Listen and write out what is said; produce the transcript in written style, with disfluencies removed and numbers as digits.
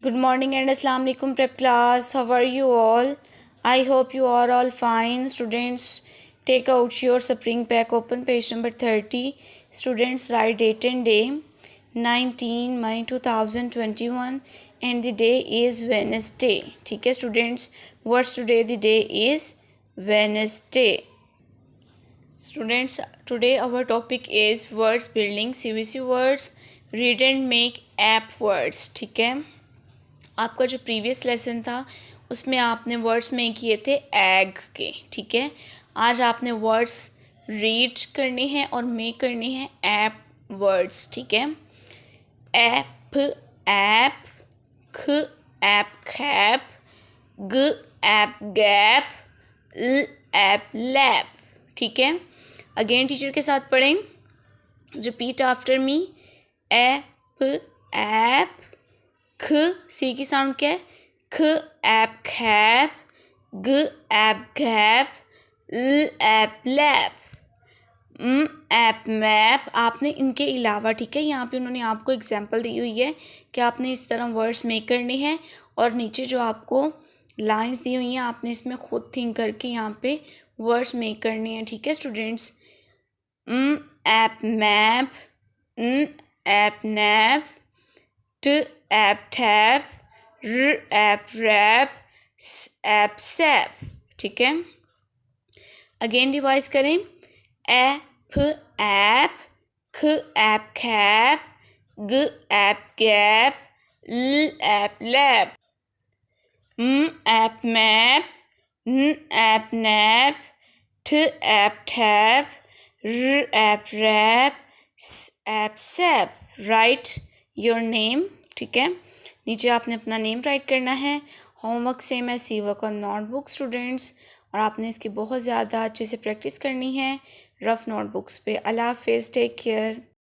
Good morning and Assalamu alaikum prep class. How are you all? I hope you are all fine. Students, take out your spring pack, open page number 30. Students, write date and day 19 May 2021 and the day is Wednesday. ठीक है students, what's today? The day is Wednesday. Students, today our topic is words building CVC words, read and make app words. ठीक है, आपका जो previous lesson था उसमें आपने words में किए थे एग के. ठीक है, आज आपने वर्ड्स रीड करने हैं और मेक करने हैं ऐप वर्ड्स. ठीक है, ऐप, ऐप, ख ऐप खैप, ग ऐप गैप, ल ऐप लैप. ठीक है, अगेन टीचर के साथ पढ़ें. Repeat after me. App, ap, ख सी की साउंड क्या है, ख ऐप खैप, ग ऐप गैप, ल ऐप लैप, ऐप मैप. आपने इनके अलावा, ठीक है, यहाँ पे उन्होंने आपको एग्जांपल दी हुई है कि आपने इस तरह वर्ड्स मेक करने हैं और नीचे जो आपको लाइंस दी हुई हैं आपने इसमें खुद थिंक करके यहाँ पे वर्ड्स मेक करने हैं. ठीक है students, ap map, ap nap, ट ऐप टैप, र ऐप रैप, ऐप सैप. ठीक है, अगेन रिवाइज करें. ऐप, ऐप, ख ऐप खैप, ग ऐप गैप, ल ऐप लैप, ऐप मैप, न ऐप नैप, ठ ऐप टैप, र ap rap, ap sap. Write your name. ठीक है, नीचे आपने अपना नेम राइट करना है. होमवर्क सेम है, सी वर्क ऑन नोटबुक स्टूडेंट्स, और आपने इसकी बहुत ज़्यादा अच्छे से प्रैक्टिस करनी है रफ़ नोटबुक्स पे. अल्लाह हाफ़िज़, टेक केयर.